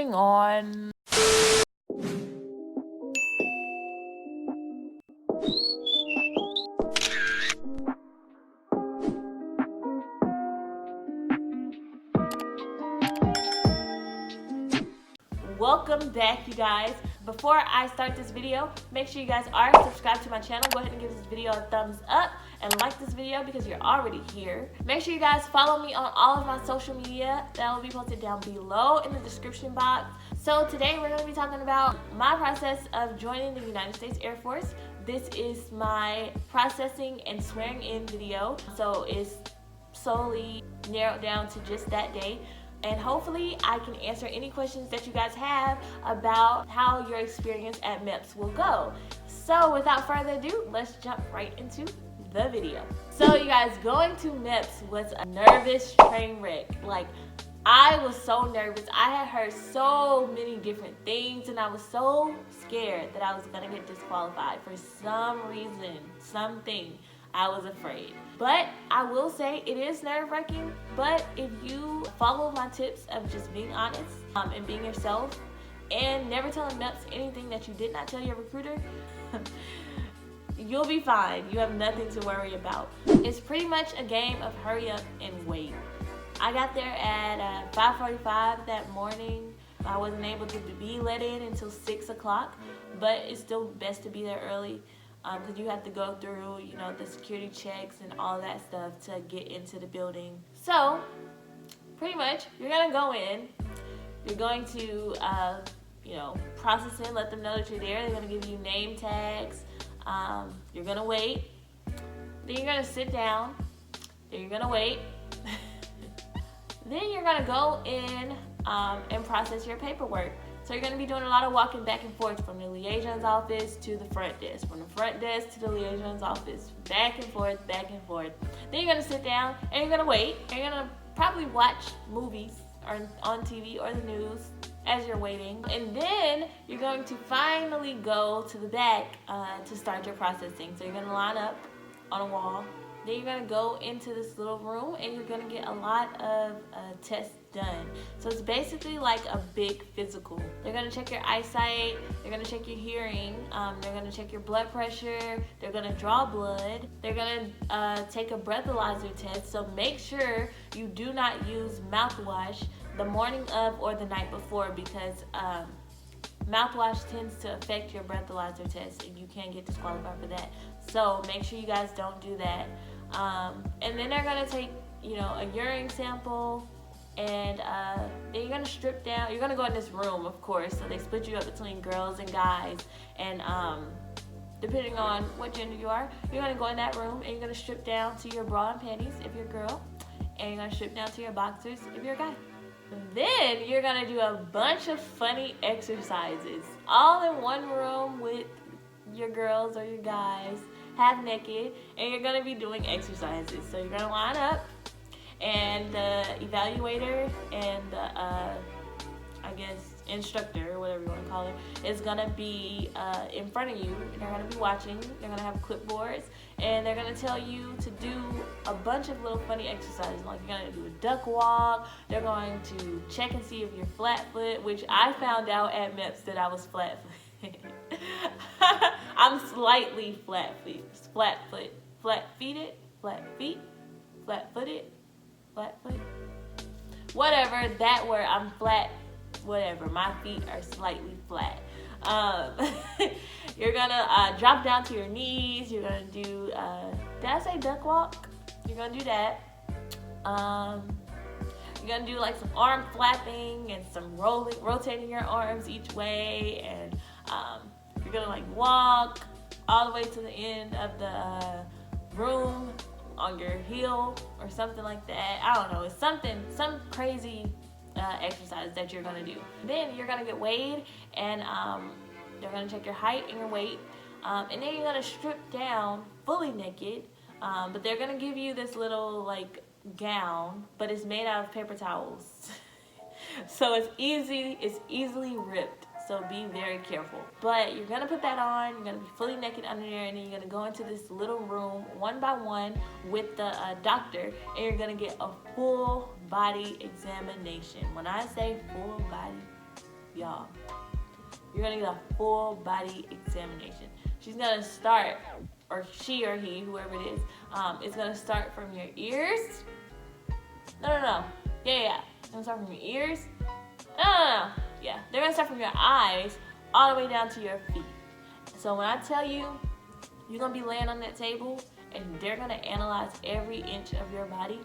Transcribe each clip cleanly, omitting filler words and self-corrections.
going on? Welcome back, you guys. Before I start this video, make sure you guys are subscribed to my channel. Go ahead and give this video a thumbs up and like this video because you're already here. Make sure you guys follow me on all of my social media. That will be posted down below in the description box. So today we're going to be talking about my process of joining the United States Air Force. This is my processing and swearing in video. So it's solely narrowed down to just that day. And hopefully I can answer any questions that you guys have about how your experience at MEPS will go. So without further ado, let's jump right into the video. So you guys, going to MEPS was a nervous train wreck. Like, I was so nervous. I had heard so many different things and I was so scared that I was gonna get disqualified for some reason, something. I was afraid. But I will say it is nerve-wracking, but if you follow my tips of just being honest and being yourself and never telling MEPS anything that you did not tell your recruiter, you'll be fine. You have nothing to worry about. It's pretty much a game of hurry up and wait. I got there at 5:45 that morning. I wasn't able to be let in until 6 o'clock, but it's still best to be there early. Because you have to go through, you know, the security checks and all that stuff to get into the building. So, pretty much, you're gonna go in. You're going to, you know, process in, let them know that you're there. They're gonna give you name tags. You're gonna wait. Then you're gonna sit down. Then you're gonna wait. Then you're gonna go in and process your paperwork. So you're going to be doing a lot of walking back and forth from the liaison's office to the front desk, from the front desk to the liaison's office, back and forth, back and forth. Then you're going to sit down and you're going to wait. And you're going to probably watch movies or on TV or the news as you're waiting. And then you're going to finally go to the back to start your processing. So you're going to line up on a wall. Then you're going to go into this little room and you're going to get a lot of tests done. So it's basically like a big physical. They're going to check your eyesight, they're going to check your hearing, they're going to check your blood pressure, they're going to draw blood, they're going to take a breathalyzer test. So make sure you do not use mouthwash the morning of or the night before because mouthwash tends to affect your breathalyzer test and you can get disqualified for that. So make sure you guys don't do that. And then they're going to take, you know, a urine sample, and then you're going to strip down. You're going to go in this room, of course, so they split you up between girls and guys, and depending on what gender you are, you're going to go in that room and you're going to strip down to your bra and panties if you're a girl, and you're going to strip down to your boxers if you're a guy. Then you're going to do a bunch of funny exercises all in one room with your girls or your guys, half naked, and you're going to be doing exercises. So you're going to line up, and the evaluator and the I guess instructor or whatever you want to call her is going to be in front of you, and they're going to be watching. They're going to have clipboards, and they're going to tell you to do a bunch of little funny exercises. Like you're going to do a duck walk. They're going to check and see if you're flat foot, which I found out at MEPS that I was flat foot. I'm slightly flat feet, flat foot, flat feeted, flat feet, flat footed, flat foot, whatever that word. I'm flat, whatever. My feet are slightly flat. You're gonna drop down to your knees. You're gonna do. Did I say duck walk? You're gonna do that. You're gonna do like some arm flapping and some rotating your arms each way, and you're gonna like walk all the way to the end of the room on your heel or something like that. I don't know. It's some crazy exercise that you're gonna do. Then you're gonna get weighed, and they're gonna check your height and your weight, and then you're gonna strip down fully naked. But they're gonna give you this little like gown, but it's made out of paper towels. So it's easily ripped. So be very careful. But you're gonna put that on, you're gonna be fully naked under there, and then you're gonna go into this little room one by one with the doctor, and you're gonna get a full body examination. When I say full body y'all. You're gonna get a full body examination. She's gonna start, or she or he, whoever it is gonna start from your ears. No. Yeah. It's gonna start from your ears. No. Yeah, they're gonna start from your eyes all the way down to your feet. So when I tell you, you're gonna be laying on that table and they're gonna analyze every inch of your body.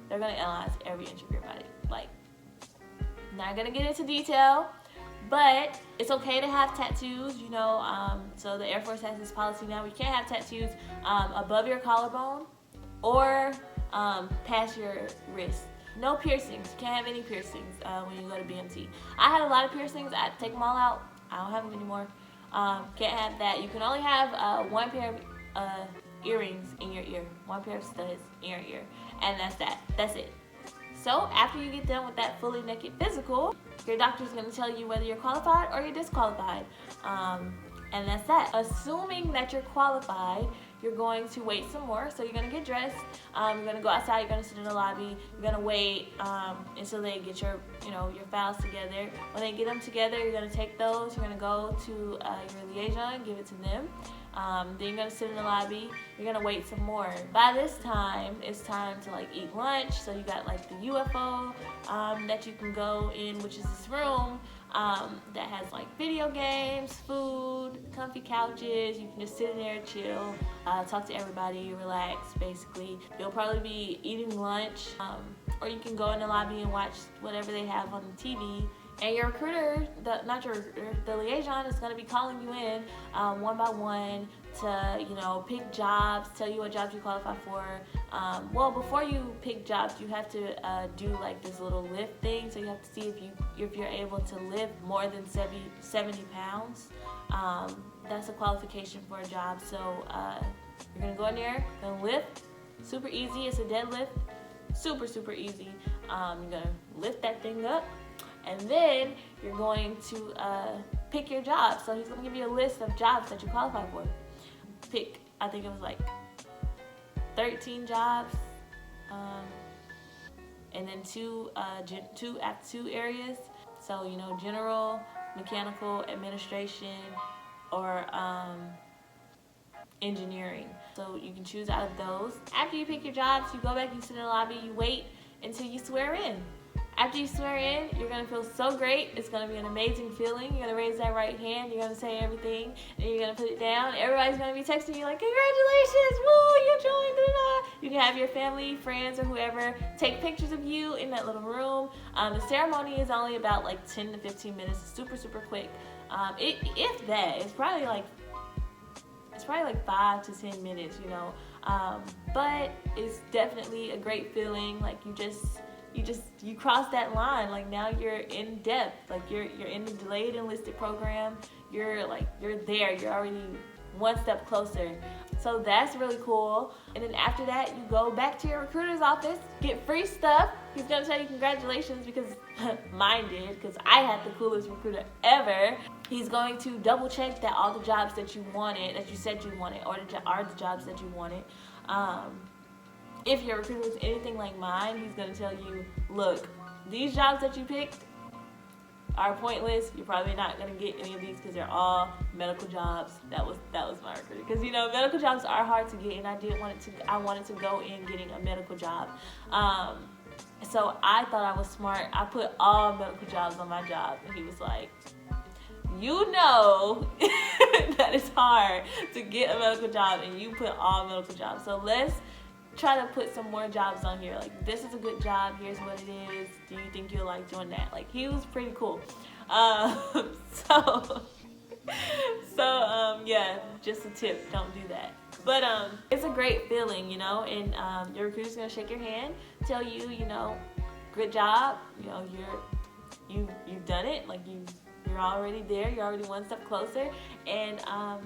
They're gonna analyze every inch of your body. Like, not gonna get into detail, but it's okay to have tattoos, you know. So the Air Force has this policy now. We can't have tattoos above your collarbone or past your wrist. No piercings. You can't have any piercings when you go to BMT. I had a lot of piercings. I take them all out. I don't have them anymore. Can't have that. You can only have one pair of earrings in your ear. One pair of studs in your ear. And that's that. That's it. So after you get done with that fully naked physical, your doctor's going to tell you whether you're qualified or you're disqualified. And that's that. Assuming that you're qualified, you're going to wait some more. So you're going to get dressed. You're going to go outside. You're going to sit in the lobby. You're going to wait until they get your files together. When they get them together, you're going to take those. You're going to go to your liaison, give it to them. Then you're going to sit in the lobby. You're going to wait some more. By this time, it's time to like eat lunch. So you got like the UFO that you can go in, which is this room that has like video games, food, comfy couches. You can just sit in there, chill, talk to everybody, relax, basically. You'll probably be eating lunch, or you can go in the lobby and watch whatever they have on the TV. And your recruiter, the liaison is going to be calling you in one by one to, pick jobs, tell you what jobs you qualify for. Well, before you pick jobs, you have to do like this little lift thing. So you have to see if you're able to lift more than 70 pounds. That's a qualification for a job. So you're going to go in there, going to lift. Super easy. It's a deadlift. Super, super easy. You're going to lift that thing up. And then you're going to pick your job. So he's going to give you a list of jobs that you qualify for. Pick, I think it was like 13 jobs, and then two areas. So, general, mechanical, administration, or engineering. So you can choose out of those. After you pick your jobs, you go back, you sit in the lobby, you wait until you swear in. After you swear in, you're going to feel so great. It's going to be an amazing feeling. You're going to raise that right hand. You're going to say everything. And you're going to put it down. Everybody's going to be texting you like, congratulations, woo, you joined. Da-da-da. You can have your family, friends, or whoever take pictures of you in that little room. The ceremony is only about like 10 to 15 minutes. It's super, super quick. If that, it's probably like 5 to 10 minutes, but it's definitely a great feeling. Like you cross that line. Like now you're in depth. Like you're in the delayed enlisted program. You're there. You're already one step closer. So that's really cool. And then after that, you go back to your recruiter's office, get free stuff. He's gonna tell you congratulations because mine did, because I had the coolest recruiter ever. He's going to double check that all the jobs that you wanted, that you said you wanted, are the jobs that you wanted. If your recruiter was anything like mine, he's going to tell you, look, these jobs that you picked are pointless. You're probably not going to get any of these because they're all medical jobs. That was my recruiter. Because, medical jobs are hard to get, and I wanted to go in getting a medical job. So I thought I was smart. I put all medical jobs on my job. And he was like, that it's hard to get a medical job, and you put all medical jobs. So let's try to put some more jobs on here. Like, this is a good job. Here's what it is. Do you think you'll like doing that? Like, he was pretty cool. Yeah, just a tip. Don't do that. But it's a great feeling, and your recruiter's gonna shake your hand, tell you, good job. You've done it. Like you're already there. You're already one step closer. And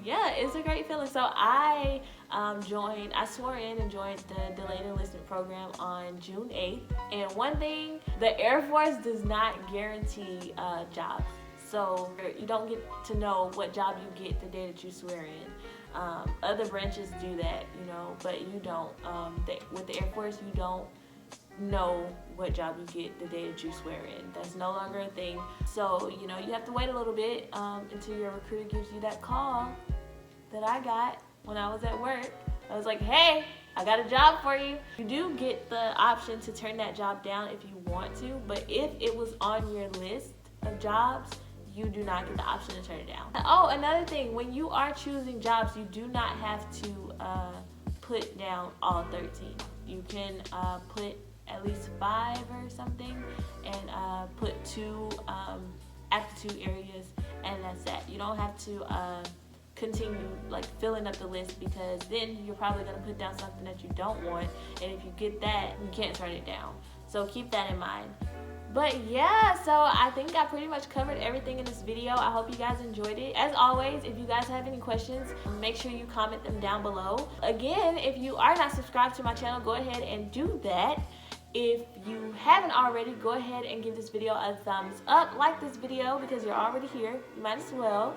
it's a great feeling. So I swore in and joined the delayed enlistment program on June 8th. And one thing, the Air Force does not guarantee jobs. So you don't get to know what job you get the day that you swear in. Other branches do that, but you don't. With the Air Force, you don't know what job you get the day that you swear in. That's no longer a thing. So, you know, you have to wait a little bit until your recruiter gives you that call that I got when I was at work. I was like, hey, I got a job for you. You do get the option to turn that job down if you want to, but if it was on your list of jobs, you do not get the option to turn it down. Oh, another thing, when you are choosing jobs, you do not have to put down all 13. You can put at least 5 or something, and put 2 aptitude areas, and that's that. You don't have to continue like filling up the list, because then you're probably going to put down something that you don't want, and if you get that, you can't turn it down. So keep that in mind. But yeah, so I think I pretty much covered everything in this video. I hope you guys enjoyed it. As always, if you guys have any questions, make sure you comment them down below. Again, if you are not subscribed to my channel, go ahead and do that. If you haven't already, go ahead and give this video a thumbs up. Like this video, because you're already here. You might as well.